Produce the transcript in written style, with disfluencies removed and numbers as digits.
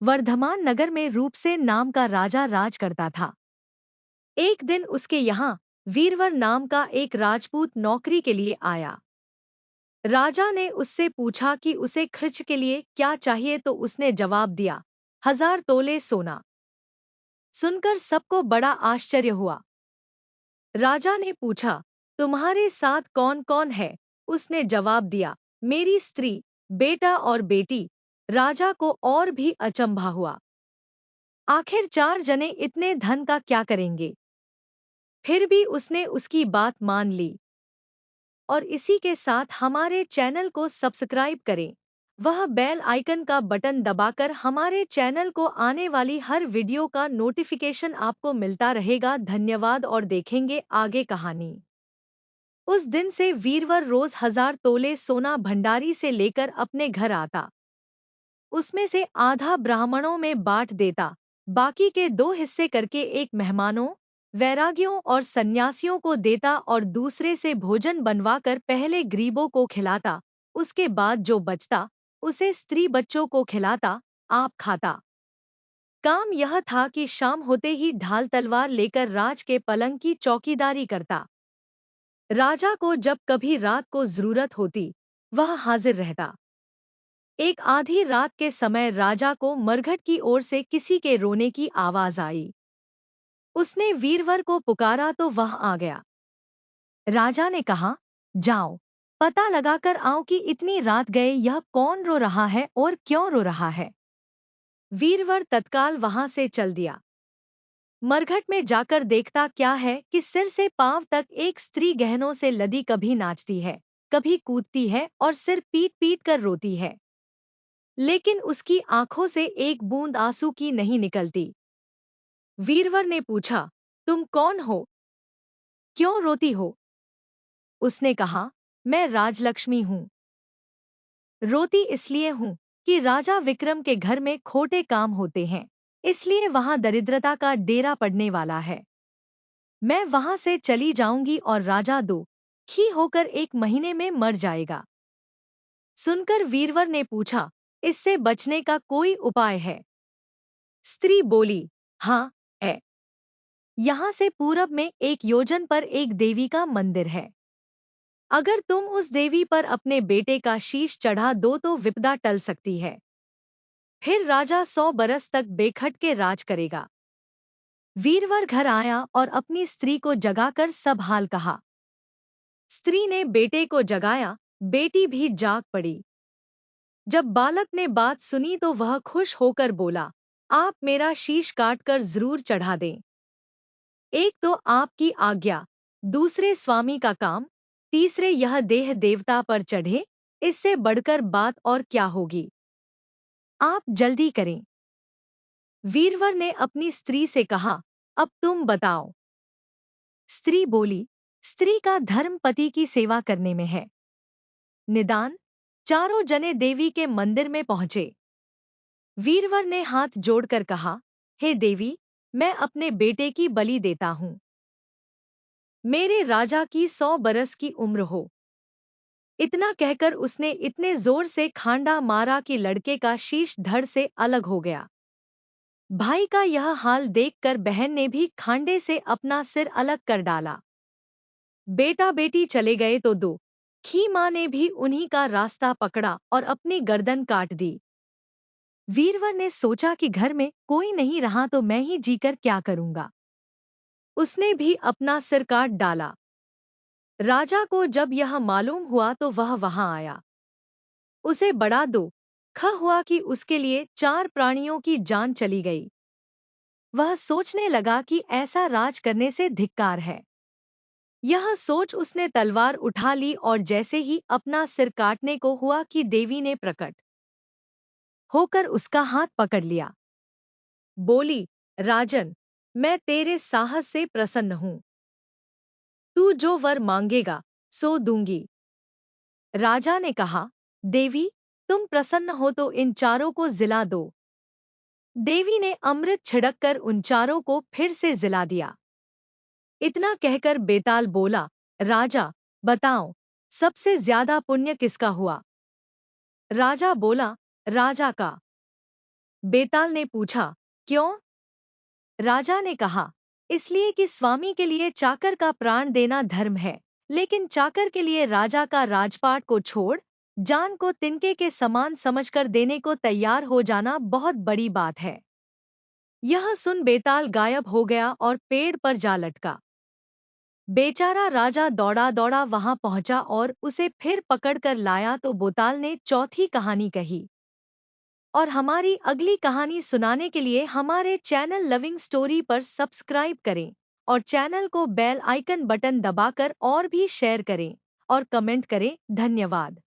वर्धमान नगर में रूपसेन नाम का राजा राज करता था। एक दिन उसके यहाँ वीरवर नाम का एक राजपूत नौकरी के लिए आया। राजा ने उससे पूछा कि उसे खर्च के लिए क्या चाहिए तो उसने जवाब दिया, 1000 तोले सोना। सुनकर सबको बड़ा आश्चर्य हुआ। राजा ने पूछा, तुम्हारे साथ कौन कौन है? उसने जवाब दिया, मेरी स्त्री, बेटा और बेटी। राजा को और भी अचंभा हुआ। आखिर 4 जने इतने धन का क्या करेंगे? फिर भी उसने उसकी बात मान ली। और इसी के साथ हमारे चैनल को सब्सक्राइब करें। वह बेल आइकन का बटन दबाकर हमारे चैनल को आने वाली हर वीडियो का नोटिफिकेशन आपको मिलता रहेगा। धन्यवाद और देखेंगे आगे कहानी। उस दिन से वीरवर रोज 1000 तोले सोना भंडारी से लेकर अपने घर आता। उसमें से आधा ब्राह्मणों में बांट देता, बाकी के 2 हिस्से करके एक मेहमानों, वैरागियों और सन्यासियों को देता और दूसरे से भोजन बनवाकर पहले गरीबों को खिलाता। उसके बाद जो बचता उसे स्त्री बच्चों को खिलाता, आप खाता। काम यह था कि शाम होते ही ढाल तलवार लेकर राज के पलंग की चौकीदारी करता। राजा को जब कभी रात को जरूरत होती, वह हाजिर रहता। एक आधी रात के समय राजा को मरघट की ओर से किसी के रोने की आवाज आई। उसने वीरवर को पुकारा तो वह आ गया। राजा ने कहा, जाओ, पता लगाकर आओ कि इतनी रात गए यह कौन रो रहा है और क्यों रो रहा है। वीरवर तत्काल वहां से चल दिया। मरघट में जाकर देखता क्या है कि सिर से पांव तक एक स्त्री गहनों से लदी कभी नाचती है, कभी कूदती है और सिर पीट पीट कर रोती है। लेकिन उसकी आंखों से एक बूंद आंसू की नहीं निकलती। वीरवर ने पूछा, तुम कौन हो? क्यों रोती हो? उसने कहा, मैं राजलक्ष्मी हूँ। रोती इसलिए हूँ कि राजा विक्रम के घर में खोटे काम होते हैं, इसलिए वहां दरिद्रता का डेरा पड़ने वाला है। मैं वहां से चली जाऊंगी और राजा दो ही होकर 1 महीने में मर जाएगा। सुनकर वीरवर ने पूछा, इससे बचने का कोई उपाय है? स्त्री बोली, हाँ, है। यहाँ से पूरब में 1 योजन पर एक देवी का मंदिर है। अगर तुम उस देवी पर अपने बेटे का शीश चढ़ा दो तो विपदा टल सकती है। फिर राजा 100 बरस तक बेखटके राज करेगा। वीरवर घर आया और अपनी स्त्री को जगाकर सब हाल कहा। स्त्री ने बेटे को जगाया, बेटी भी जाग पड़ी। जब बालक ने बात सुनी तो वह खुश होकर बोला, आप मेरा शीश काटकर जरूर चढ़ा दें। एक तो आपकी आज्ञा, दूसरे स्वामी का काम, तीसरे यह देह देवता पर चढ़े, इससे बढ़कर बात और क्या होगी। आप जल्दी करें। वीरवर ने अपनी स्त्री से कहा, अब तुम बताओ। स्त्री बोली, स्त्री का धर्म पति की सेवा करने में है। निदान 4 जने देवी के मंदिर में पहुंचे। वीरवर ने हाथ जोड़कर कहा, हे देवी, मैं अपने बेटे की बलि देता हूं। मेरे राजा की 100 बरस की उम्र हो। इतना कहकर उसने इतने जोर से खांडा मारा कि लड़के का शीश धड़ से अलग हो गया। भाई का यह हाल देखकर बहन ने भी खांडे से अपना सिर अलग कर डाला। बेटा बेटी चले गए तो दो ही माँ ने भी उन्हीं का रास्ता पकड़ा और अपनी गर्दन काट दी। वीरवर ने सोचा कि घर में कोई नहीं रहा तो मैं ही जीकर क्या करूंगा। उसने भी अपना सिर काट डाला। राजा को जब यह मालूम हुआ तो वह वहां आया। उसे बड़ा दुख हुआ कि उसके लिए 4 प्राणियों की जान चली गई। वह सोचने लगा कि ऐसा राज करने से धिक्कार है। यह सोच उसने तलवार उठा ली और जैसे ही अपना सिर काटने को हुआ कि देवी ने प्रकट होकर उसका हाथ पकड़ लिया। बोली, राजन, मैं तेरे साहस से प्रसन्न हूं। तू जो वर मांगेगा सो दूंगी। राजा ने कहा, देवी, तुम प्रसन्न हो तो इन 4 को जिला दो। देवी ने अमृत छिड़ककर उन 4 को फिर से जिला दिया। इतना कहकर बेताल बोला, राजा, बताओ, सबसे ज्यादा पुण्य किसका हुआ? राजा बोला, राजा का। बेताल ने पूछा, क्यों? राजा ने कहा, इसलिए कि स्वामी के लिए चाकर का प्राण देना धर्म है, लेकिन चाकर के लिए राजा का राजपाट को छोड़ जान को तिनके के समान समझकर देने को तैयार हो जाना बहुत बड़ी बात है। यह सुन बेताल गायब हो गया और पेड़ पर जा लटका। बेचारा राजा दौड़ा दौड़ा वहां पहुंचा और उसे फिर पकड़कर लाया तो बेताल ने चौथी कहानी कही। और हमारी अगली कहानी सुनाने के लिए हमारे चैनल लविंग स्टोरी पर सब्सक्राइब करें और चैनल को बेल आइकन बटन दबाकर और भी शेयर करें और कमेंट करें। धन्यवाद।